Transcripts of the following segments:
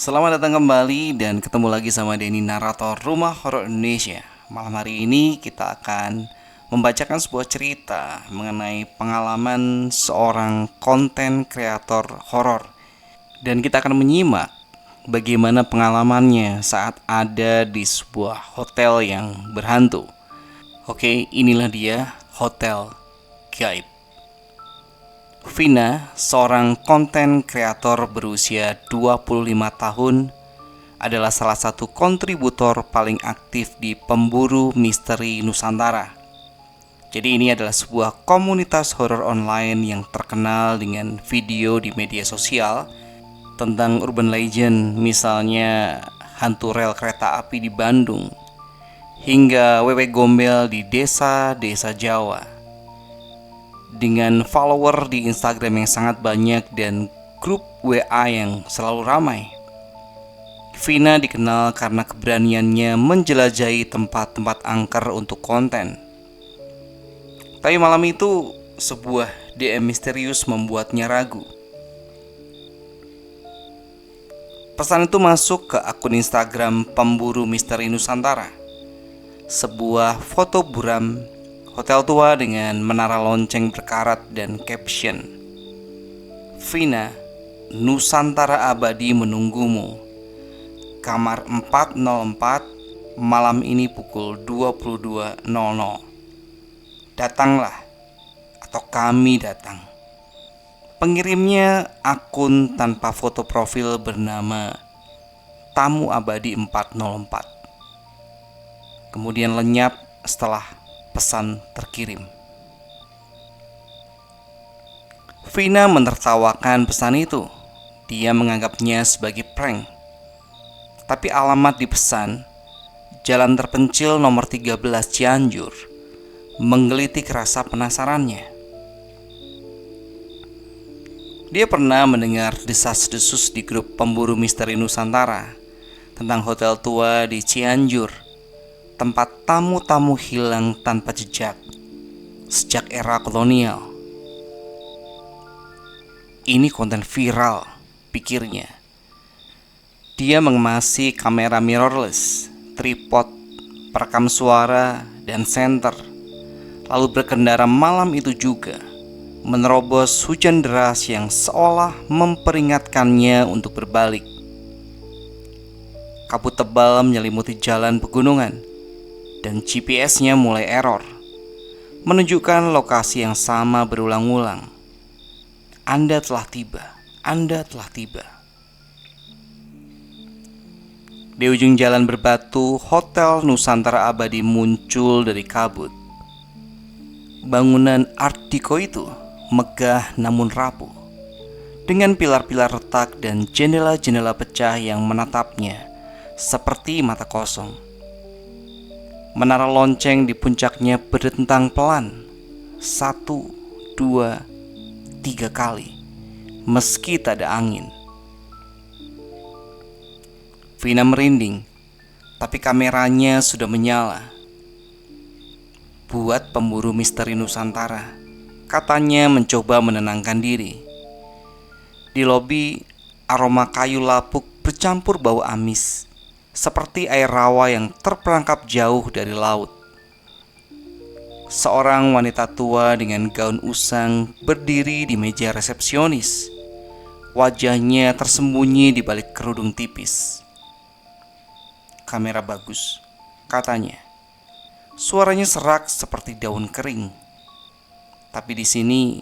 Selamat datang kembali dan ketemu lagi sama Denny, narator Rumah Horor Indonesia. Malam hari ini kita akan membacakan sebuah cerita mengenai pengalaman seorang konten kreator horor. Dan kita akan menyimak bagaimana pengalamannya saat ada di sebuah hotel yang berhantu. Oke, inilah dia, Hotel Gaib. Vina, seorang konten kreator berusia 25 tahun, adalah salah satu kontributor paling aktif di Pemburu Misteri Nusantara. Jadi ini adalah sebuah komunitas horor online yang terkenal dengan video di media sosial tentang urban legend, misalnya hantu rel kereta api di Bandung, hingga wewe gombel di desa-desa Jawa. Dengan follower di Instagram yang sangat banyak dan grup WA yang selalu ramai, Vina dikenal karena keberaniannya menjelajahi tempat-tempat angker untuk konten. Tapi malam itu sebuah DM misterius membuatnya ragu. Pesan itu masuk ke akun Instagram Pemburu Misteri Nusantara. Sebuah foto buram hotel tua dengan menara lonceng berkarat dan caption, "Vina, Nusantara abadi menunggumu. Kamar 404, malam ini pukul 22.00. Datanglah, atau kami datang." Pengirimnya akun tanpa foto profil bernama Tamu Abadi 404. Kemudian lenyap setelah pesan terkirim. Vina menertawakan pesan itu. Dia menganggapnya sebagai prank. Tapi alamat di pesan, Jalan Terpencil nomor 13 Cianjur, menggelitik rasa penasarannya. Dia pernah mendengar desas-desus di grup Pemburu Misteri Nusantara tentang hotel tua di Cianjur, tempat tamu-tamu hilang tanpa jejak sejak era kolonial. Ini konten viral, pikirnya. Dia mengemasi kamera mirrorless, tripod, perekam suara, dan senter, lalu berkendara malam itu juga, menerobos hujan deras yang seolah memperingatkannya untuk berbalik. Kabut tebal menyelimuti jalan pegunungan, dan GPS-nya mulai error, menunjukkan lokasi yang sama berulang-ulang. Anda telah tiba, Anda telah tiba. Di ujung jalan berbatu, Hotel Nusantara Abadi muncul dari kabut. Bangunan Art Deco itu megah namun rapuh, dengan pilar-pilar retak dan jendela-jendela pecah yang menatapnya seperti mata kosong. Menara lonceng di puncaknya berdentang pelan, 1, 2, 3 kali, meski tak ada angin. Vina merinding, tapi kameranya sudah menyala. Buat Pemburu Misteri Nusantara, katanya mencoba menenangkan diri. Di lobi, aroma kayu lapuk bercampur bau amis, seperti air rawa yang terperangkap jauh dari laut. Seorang wanita tua dengan gaun usang berdiri di meja resepsionis. Wajahnya tersembunyi di balik kerudung tipis. "Kamera bagus," katanya. Suaranya serak seperti daun kering. "Tapi di sini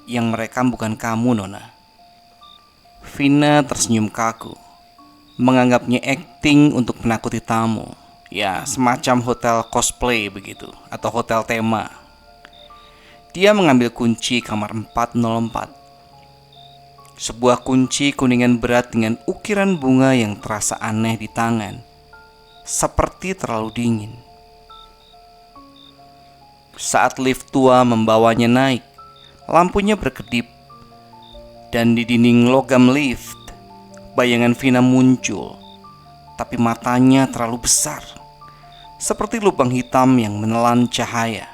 yang merekam bukan kamu, Nona." Vina tersenyum kaku, menganggapnya acting untuk menakuti tamu. Ya, semacam hotel cosplay begitu, atau hotel tema. Dia mengambil kunci kamar 404. Sebuah kunci kuningan berat dengan ukiran bunga yang terasa aneh di tangan, seperti terlalu dingin. Saat lift tua membawanya naik, lampunya berkedip, dan di dinding logam lift, bayangan Vina muncul, tapi matanya terlalu besar, seperti lubang hitam yang menelan cahaya.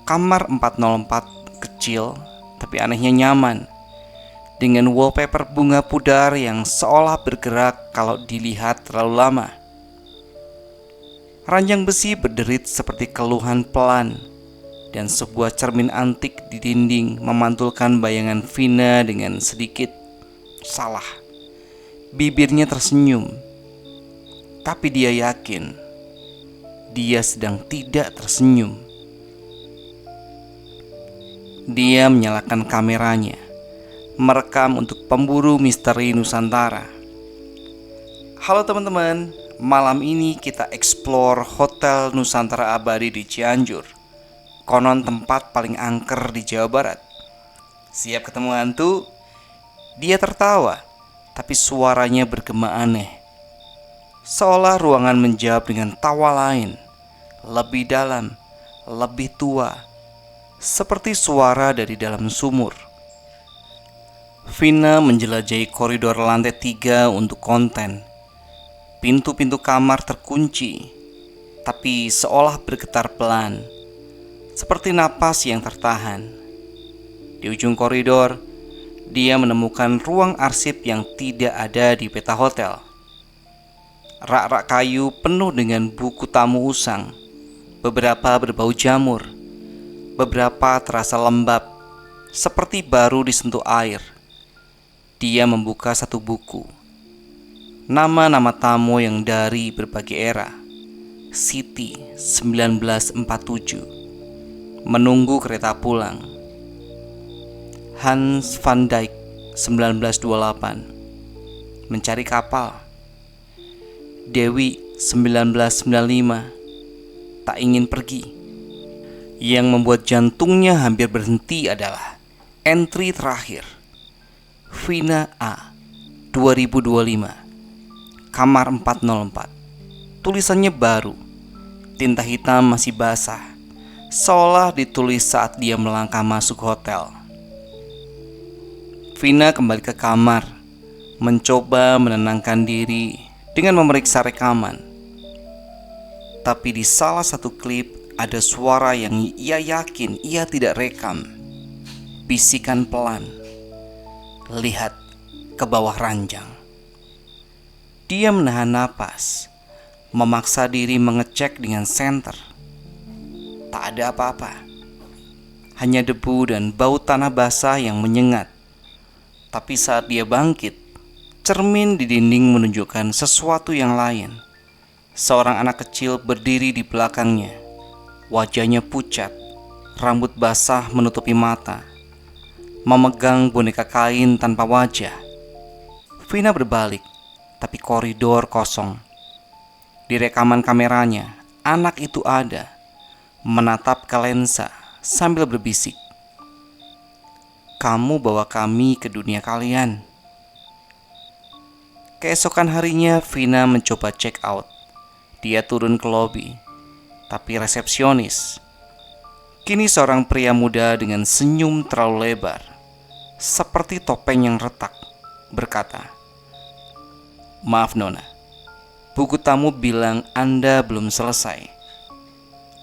Kamar 404 kecil, tapi anehnya nyaman, dengan wallpaper bunga pudar yang seolah bergerak kalau dilihat terlalu lama. Ranjang besi berderit seperti keluhan pelan, dan sebuah cermin antik di dinding memantulkan bayangan Vina dengan sedikit salah. Bibirnya tersenyum, tapi dia yakin dia sedang tidak tersenyum. Dia menyalakan kameranya, merekam untuk pemburu misteri Nusantara. Halo teman-teman, malam ini kita explore Hotel Nusantara Abadi di Cianjur. Konon tempat paling angker di Jawa Barat. Siap ketemu hantu? Dia tertawa, tapi suaranya bergema aneh. Seolah ruangan menjawab dengan tawa lain, lebih dalam, lebih tua, seperti suara dari dalam sumur. Vina menjelajahi koridor lantai 3 untuk konten. Pintu-pintu kamar terkunci, tapi seolah bergetar pelan, seperti napas yang tertahan. Di ujung koridor, dia menemukan ruang arsip yang tidak ada di peta hotel. Rak-rak kayu penuh dengan buku tamu usang, beberapa berbau jamur, beberapa terasa lembab, seperti baru disentuh air. Dia membuka satu buku. Nama-nama tamu yang dari berbagai era. Siti 1947, menunggu kereta pulang. Hans van Dyck 1928, mencari kapal. Dewi 1995, tak ingin pergi. Yang membuat jantungnya hampir berhenti adalah entry terakhir. Vina A 2025, kamar 404. Tulisannya baru, tinta hitam masih basah, seolah ditulis saat dia melangkah masuk hotel. Vina kembali ke kamar, mencoba menenangkan diri dengan memeriksa rekaman. Tapi di salah satu klip ada suara yang ia yakin ia tidak rekam. Bisikan pelan, "Lihat ke bawah ranjang." Dia menahan napas, memaksa diri mengecek dengan senter. Tak ada apa-apa, hanya debu dan bau tanah basah yang menyengat. Tapi saat dia bangkit, cermin di dinding menunjukkan sesuatu yang lain. Seorang anak kecil berdiri di belakangnya. Wajahnya pucat, rambut basah menutupi mata, memegang boneka kain tanpa wajah. Vina berbalik, tapi koridor kosong. Di rekaman kameranya, anak itu ada, menatap ke lensa sambil berbisik, "Kamu bawa kami ke dunia kalian." Keesokan harinya, Vina mencoba check out. Dia turun ke lobi, tapi resepsionis, kini seorang pria muda dengan senyum terlalu lebar, seperti topeng yang retak, berkata, "Maaf Nona, buku tamu bilang Anda belum selesai.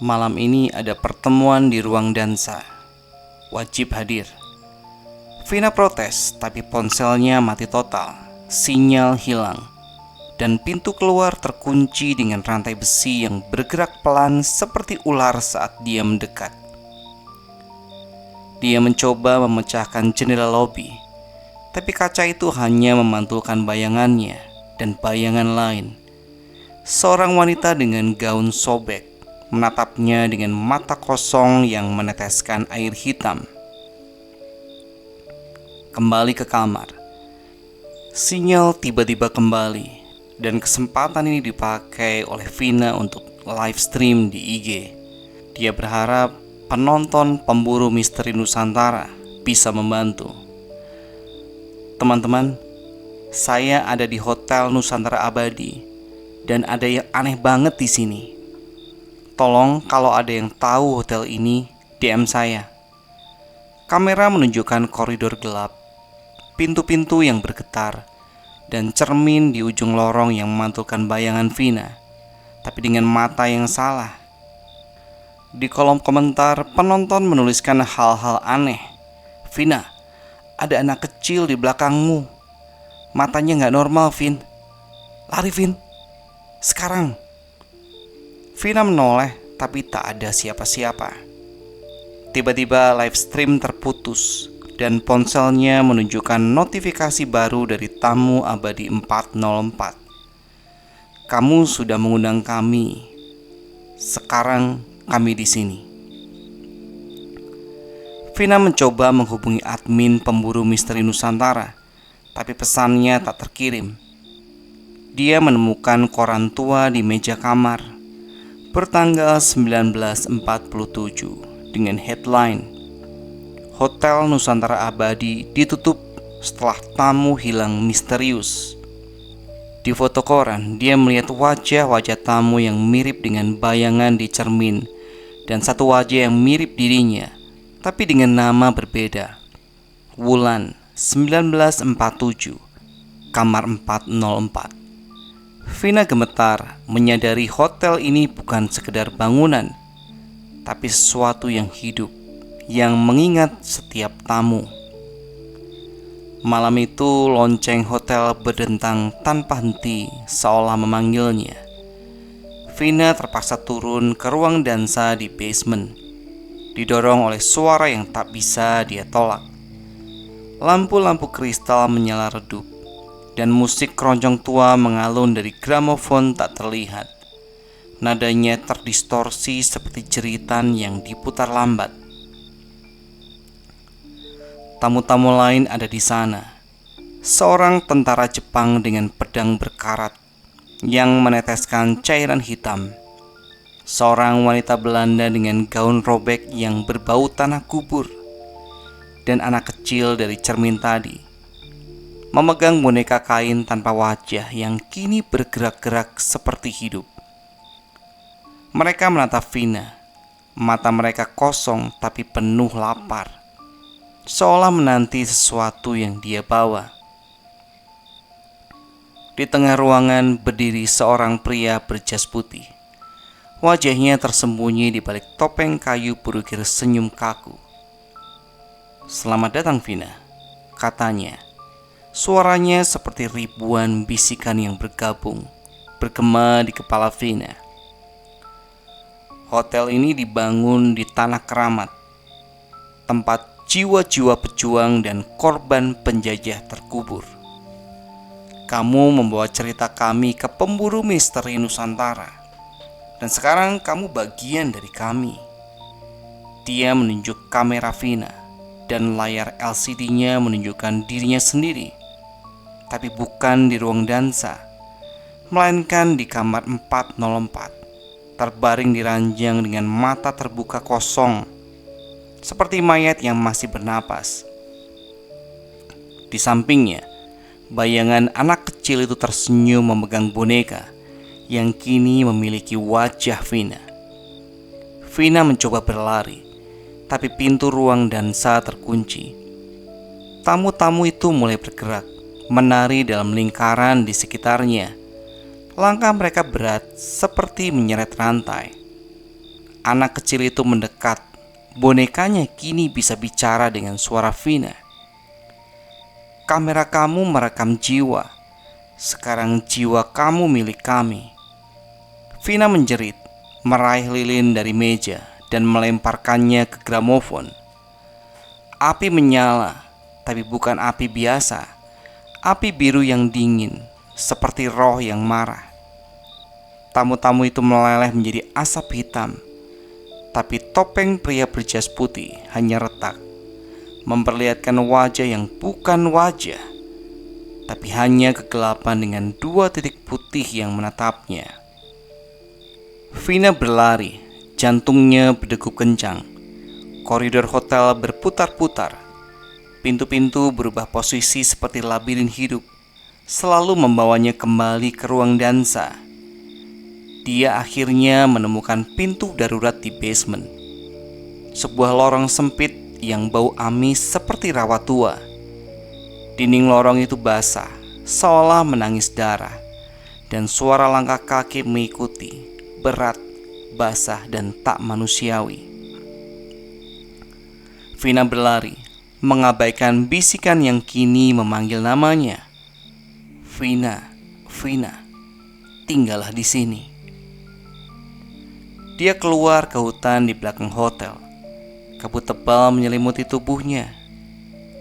Malam ini ada pertemuan di ruang dansa. Wajib hadir." Vina protes, tapi ponselnya mati total, sinyal hilang, dan pintu keluar terkunci dengan rantai besi yang bergerak pelan seperti ular saat dia mendekat. Dia mencoba memecahkan jendela lobi, tapi kaca itu hanya memantulkan bayangannya dan bayangan lain. Seorang wanita dengan gaun sobek menatapnya dengan mata kosong yang meneteskan air hitam. Kembali ke kamar. Sinyal tiba-tiba kembali, dan kesempatan ini dipakai oleh Vina untuk live stream di IG. Dia berharap penonton pemburu misteri Nusantara bisa membantu. Teman-teman, saya ada di Hotel Nusantara Abadi dan ada yang aneh banget di sini. Tolong kalau ada yang tahu hotel ini, DM saya. Kamera menunjukkan koridor gelap, pintu-pintu yang bergetar, dan cermin di ujung lorong yang memantulkan bayangan Vina, tapi dengan mata yang salah. Di kolom komentar, penonton menuliskan hal-hal aneh. "Vina, ada anak kecil di belakangmu. Matanya gak normal, Vin. Lari, Vin. Sekarang. Vina menoleh, tapi tak ada siapa-siapa. Tiba-tiba live stream terputus dan ponselnya menunjukkan notifikasi baru dari tamu abadi 404. Kamu sudah mengundang kami. Sekarang kami di sini. Vina mencoba menghubungi admin pemburu misteri Nusantara, tapi pesannya tak terkirim. Dia menemukan koran tua di meja kamar bertanggal 1947 dengan headline Hotel Nusantara Abadi ditutup setelah tamu hilang misterius. Di foto koran, dia melihat wajah-wajah tamu yang mirip dengan bayangan di cermin dan satu wajah yang mirip dirinya, tapi dengan nama berbeda. Wulan 1947, kamar 404. Vina gemetar menyadari hotel ini bukan sekedar bangunan, tapi sesuatu yang hidup, yang mengingat setiap tamu. Malam itu lonceng hotel berdentang tanpa henti seolah memanggilnya. Vina terpaksa turun ke ruang dansa di basement, didorong oleh suara yang tak bisa dia tolak. Lampu-lampu kristal menyala redup dan musik keroncong tua mengalun dari gramofon tak terlihat. Nadanya terdistorsi seperti jeritan yang diputar lambat. Tamu-tamu lain ada di sana. Seorang tentara Jepang dengan pedang berkarat yang meneteskan cairan hitam. Seorang wanita Belanda dengan gaun robek yang berbau tanah kubur. Dan anak kecil dari cermin tadi memegang boneka kain tanpa wajah yang kini bergerak-gerak seperti hidup. Mereka menatap Vina. Mata mereka kosong tapi penuh lapar, seolah menanti sesuatu yang dia bawa. Di tengah ruangan berdiri seorang pria berjas putih. Wajahnya tersembunyi di balik topeng kayu berukir senyum kaku. "Selamat datang, Vina," katanya. Suaranya seperti ribuan bisikan yang bergabung, bergema di kepala Vina. Hotel ini dibangun di tanah keramat, tempat jiwa-jiwa pejuang dan korban penjajah terkubur. Kamu membawa cerita kami ke pemburu misteri Nusantara, dan sekarang kamu bagian dari kami. Dia menunjuk kamera Vina, dan layar LCD-nya menunjukkan dirinya sendiri, tapi bukan di ruang dansa, melainkan di kamar 404, terbaring di ranjang dengan mata terbuka kosong, seperti mayat yang masih bernapas. Di sampingnya, bayangan anak kecil itu tersenyum memegang boneka yang kini memiliki wajah Vina. Vina mencoba berlari, tapi pintu ruang dansa terkunci. Tamu-tamu itu mulai bergerak, menari dalam lingkaran di sekitarnya. Langkah mereka berat seperti menyeret rantai. Anak kecil itu mendekat. Bonekanya kini bisa bicara dengan suara Vina. "Kamera kamu merekam jiwa. Sekarang jiwa kamu milik kami." Vina menjerit, meraih lilin dari meja dan melemparkannya ke gramofon. Api menyala, tapi bukan api biasa. Api biru yang dingin, seperti roh yang marah. Tamu-tamu itu meleleh menjadi asap hitam, tapi topeng pria berjas putih hanya retak, memperlihatkan wajah yang bukan wajah, tapi hanya kegelapan dengan dua titik putih yang menatapnya. Vina berlari, jantungnya berdegup kencang. Koridor hotel berputar-putar. Pintu-pintu berubah posisi seperti labirin hidup, selalu membawanya kembali ke ruang dansa. Dia akhirnya menemukan pintu darurat di basement. Sebuah lorong sempit yang bau amis seperti rawa tua. Dinding lorong itu basah, seolah menangis darah, dan suara langkah kaki mengikuti, berat, basah, dan tak manusiawi. Vina berlari, mengabaikan bisikan yang kini memanggil namanya. Vina, Vina, tinggallah di sini. Dia keluar ke hutan di belakang hotel. Kabut tebal menyelimuti tubuhnya.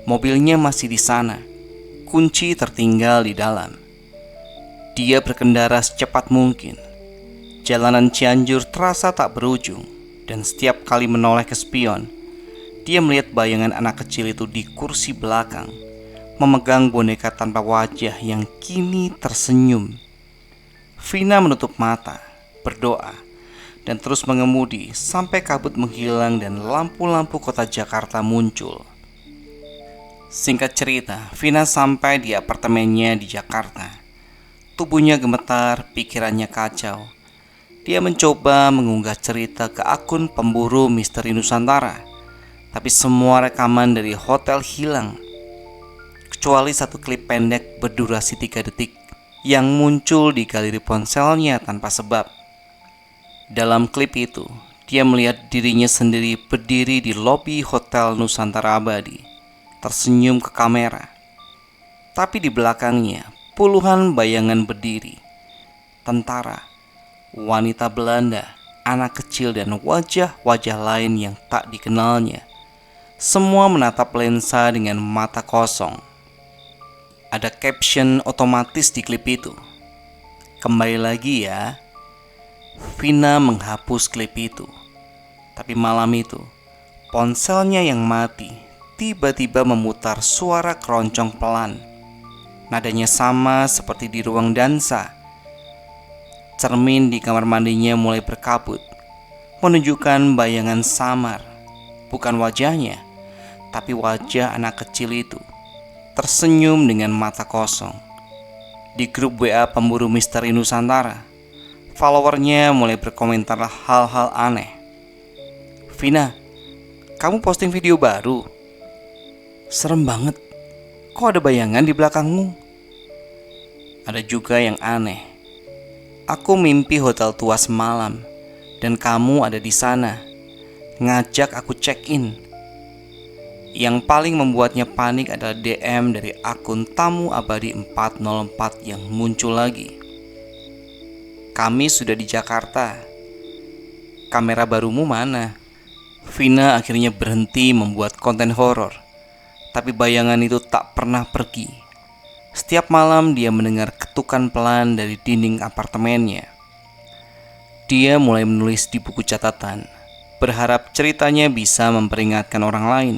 Mobilnya masih di sana. Kunci tertinggal di dalam. Dia berkendara secepat mungkin. Jalanan Cianjur terasa tak berujung, dan setiap kali menoleh ke spion, dia melihat bayangan anak kecil itu di kursi belakang, memegang boneka tanpa wajah yang kini tersenyum. Vina menutup mata, berdoa, dan terus mengemudi sampai kabut menghilang dan lampu-lampu kota Jakarta muncul. Singkat cerita, Vina sampai di apartemennya di Jakarta. Tubuhnya gemetar, pikirannya kacau. Dia mencoba mengunggah cerita ke akun pemburu misteri Nusantara, tapi semua rekaman dari hotel hilang, kecuali satu klip pendek berdurasi 3 detik yang muncul di galeri ponselnya tanpa sebab. Dalam klip itu, dia melihat dirinya sendiri berdiri di lobi Hotel Nusantara Abadi, tersenyum ke kamera. Tapi di belakangnya, puluhan bayangan berdiri. Tentara, wanita Belanda, anak kecil, dan wajah-wajah lain yang tak dikenalnya. Semua menatap lensa dengan mata kosong. Ada caption otomatis di klip itu. Kembali lagi ya. Vina menghapus klip itu. Tapi malam itu, ponselnya yang mati tiba-tiba memutar suara keroncong pelan. Nadanya sama seperti di ruang dansa. Cermin di kamar mandinya mulai berkabut, menunjukkan bayangan samar. Bukan wajahnya, tapi wajah anak kecil itu, tersenyum dengan mata kosong. Di grup WA pemburu misteri Nusantara, followernya mulai berkomentar hal-hal aneh. Vina, kamu posting video baru? Serem banget. Kok ada bayangan di belakangmu? Ada juga yang aneh. Aku mimpi hotel tua semalam, dan kamu ada di sana, ngajak aku check-in. Yang paling membuatnya panik adalah DM dari akun Tamu Abadi 404 yang muncul lagi. Kami sudah di Jakarta. Kamera barumu mana? Vina akhirnya berhenti membuat konten horor, tapi bayangan itu tak pernah pergi. Setiap malam dia mendengar ketukan pelan dari dinding apartemennya. Dia mulai menulis di buku catatan, berharap ceritanya bisa memperingatkan orang lain.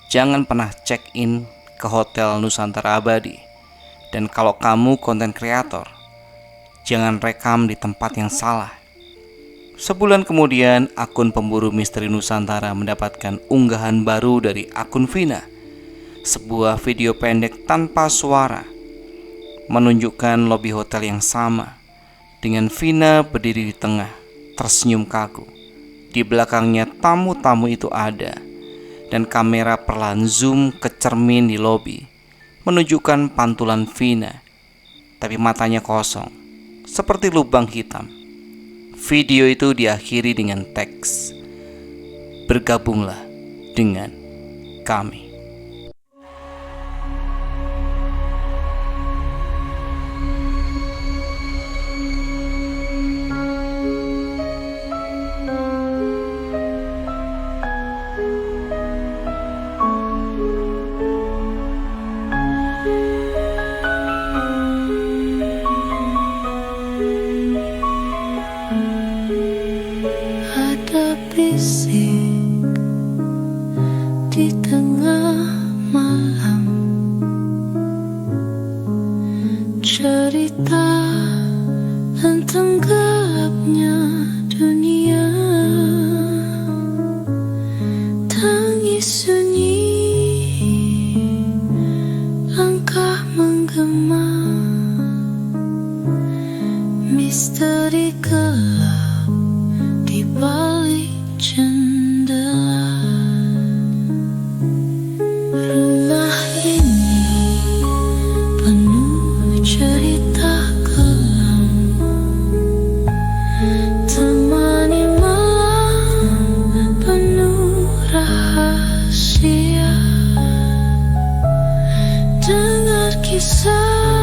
Jangan pernah check-in ke Hotel Nusantara Abadi. Dan kalau kamu konten kreator, jangan rekam di tempat yang salah. Sebulan kemudian, akun pemburu misteri Nusantara mendapatkan unggahan baru dari akun Vina. Sebuah video pendek tanpa suara menunjukkan lobi hotel yang sama, dengan Vina berdiri di tengah, tersenyum kaku. Di belakangnya tamu-tamu itu ada, dan kamera perlahan zoom ke cermin di lobi, menunjukkan pantulan Vina, tapi matanya kosong, seperti lubang hitam. Video itu diakhiri dengan teks, "Bergabunglah dengan kami." Berisik di tengah malam, cerita tentang gelapnya dunia, tangis sunyi, langkah menggema, misteri gelap di balik jendela. Rumah ini penuh cerita kelam, temani malam penuh rahasia. kisah